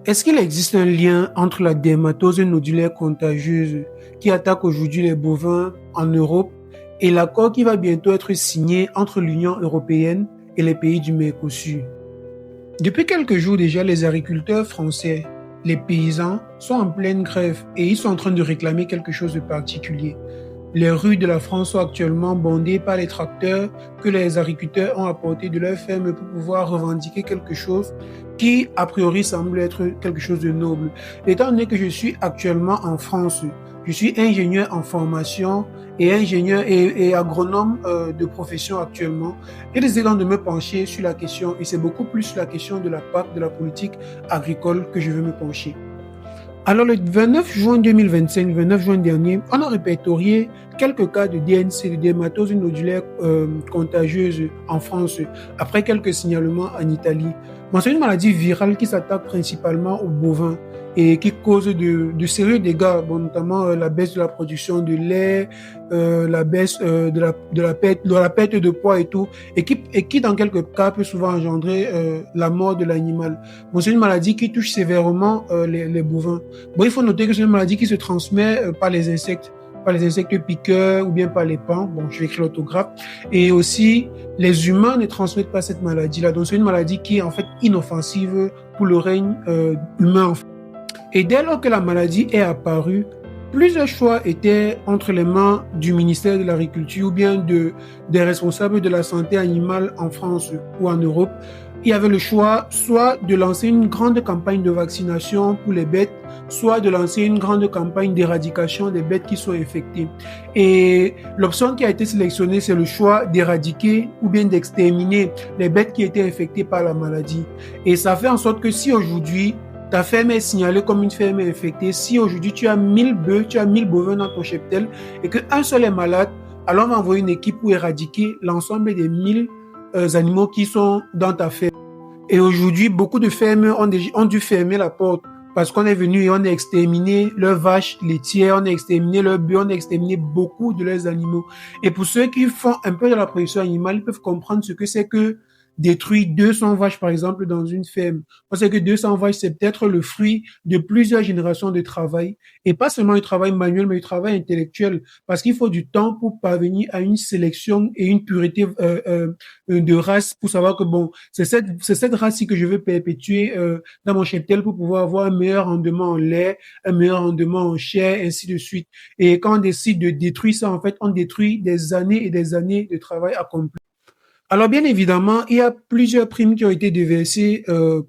Est-ce qu'il existe un lien entre la dermatose nodulaire contagieuse qui attaque aujourd'hui les bovins en Europe et l'accord qui va bientôt être signé entre l'Union européenne et les pays du Mercosur? Depuis quelques jours déjà, les agriculteurs français, les paysans, sont en pleine grève et ils sont en train de réclamer quelque chose de particulier. Les rues de la France sont actuellement bondées par les tracteurs que les agriculteurs ont apportés de leur ferme pour pouvoir revendiquer quelque chose qui, a priori, semble être quelque chose de noble. Étant donné que je suis actuellement en France, je suis ingénieur en formation et ingénieur et agronome de profession actuellement. J'ai décidé donc de me pencher sur la question, et c'est beaucoup plus sur la question de la PAC, de la politique agricole que je veux me pencher. Alors, le 29 juin 2025, le 29 juin dernier, on a répertorié quelques cas de DNC, de dermatose nodulaire contagieuse en France, après quelques signalements en Italie. Bon, c'est une maladie virale qui s'attaque principalement aux bovins et qui cause de sérieux dégâts, bon, notamment la baisse de la production de lait, la baisse de la perte de poids et tout, et qui dans quelques cas peut souvent engendrer la mort de l'animal. Bon, c'est une maladie qui touche sévèrement les bovins. Bon, il faut noter que c'est une maladie qui se transmet par les insectes piqueurs ou bien par les paons. Bon, je vais écrire l'autographe. Et aussi, les humains ne transmettent pas cette maladie-là. Donc, c'est une maladie qui est en fait inoffensive pour le règne humain. Et dès lors que la maladie est apparue, plusieurs choix étaient entre les mains du ministère de l'Agriculture ou bien des responsables de la santé animale en France ou en Europe. Il y avait le choix soit de lancer une grande campagne de vaccination pour les bêtes, soit de lancer une grande campagne d'éradication des bêtes qui sont infectées. Et l'option qui a été sélectionnée, c'est le choix d'éradiquer ou bien d'exterminer les bêtes qui étaient infectées par la maladie. Et ça fait en sorte que si aujourd'hui, ta ferme est signalée comme une ferme infectée, si aujourd'hui tu as 1000 bœufs, tu as 1000 bovins dans ton cheptel et qu'un seul est malade, alors on va envoyer une équipe pour éradiquer l'ensemble des 1000 animaux qui sont dans ta ferme. Et aujourd'hui, beaucoup de fermes ont dû fermer la porte parce qu'on est venu et on a exterminé leurs vaches laitières, on a exterminé leurs bœufs, on a exterminé beaucoup de leurs animaux. Et pour ceux qui font un peu de la production animale, ils peuvent comprendre ce que c'est que détruire 200 vaches, par exemple, dans une ferme. On sait que 200 vaches, c'est peut-être le fruit de plusieurs générations de travail, et pas seulement du travail manuel, mais du travail intellectuel, parce qu'il faut du temps pour parvenir à une sélection et une pureté de race, pour savoir que, bon, c'est cette race-ci que je veux perpétuer dans mon cheptel pour pouvoir avoir un meilleur rendement en lait, un meilleur rendement en chair, ainsi de suite. Et quand on décide de détruire ça, en fait, on détruit des années et des années de travail accompli. Alors bien évidemment, il y a plusieurs primes qui ont été déversées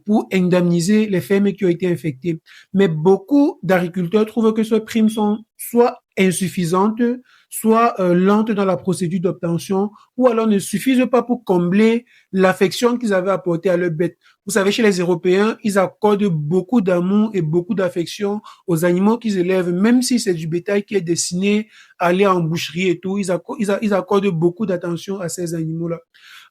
pour indemniser les fermes qui ont été infectées. Mais beaucoup d'agriculteurs trouvent que ces primes sont soit insuffisantes, soit lentes dans la procédure d'obtention, ou alors ne suffisent pas pour combler l'affection qu'ils avaient apportée à leurs bêtes. Vous savez, chez les Européens, ils accordent beaucoup d'amour et beaucoup d'affection aux animaux qu'ils élèvent, même si c'est du bétail qui est destiné à aller en boucherie et tout, ils accordent beaucoup d'attention à ces animaux-là.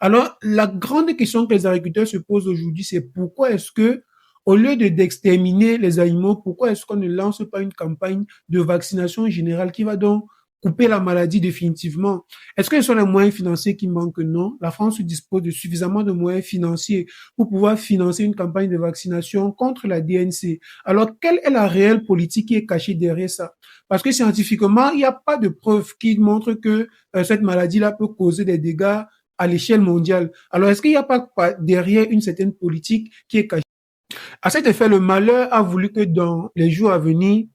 Alors, la grande question que les agriculteurs se posent aujourd'hui, c'est pourquoi est-ce que, au lieu d'exterminer les animaux, pourquoi est-ce qu'on ne lance pas une campagne de vaccination générale qui va donc couper la maladie définitivement? Est-ce que ce sont les moyens financiers qui manquent? Non. La France dispose de suffisamment de moyens financiers pour pouvoir financer une campagne de vaccination contre la DNC. Alors, quelle est la réelle politique qui est cachée derrière ça? Parce que scientifiquement, il n'y a pas de preuves qui montrent que cette maladie-là peut causer des dégâts à l'échelle mondiale. Alors, est-ce qu'il n'y a pas derrière une certaine politique qui est cachée? À cet effet, le malheur a voulu que dans les jours à venir,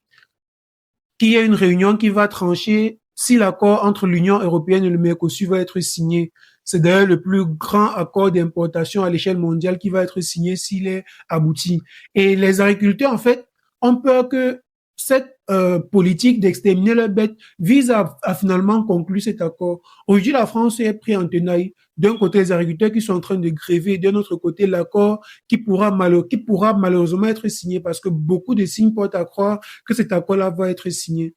qu'il y ait une réunion qui va trancher si l'accord entre l'Union européenne et le Mercosur va être signé. C'est d'ailleurs le plus grand accord d'importation à l'échelle mondiale qui va être signé s'il est abouti. Et les agriculteurs, en fait, ont peur que cette politique d'exterminer leurs bêtes vise à finalement conclure cet accord. Aujourd'hui, la France est prise en tenaille. D'un côté, les agriculteurs qui sont en train de gréver, d'un autre côté, l'accord qui pourra malheureusement être signé parce que beaucoup de signes portent à croire que cet accord-là va être signé.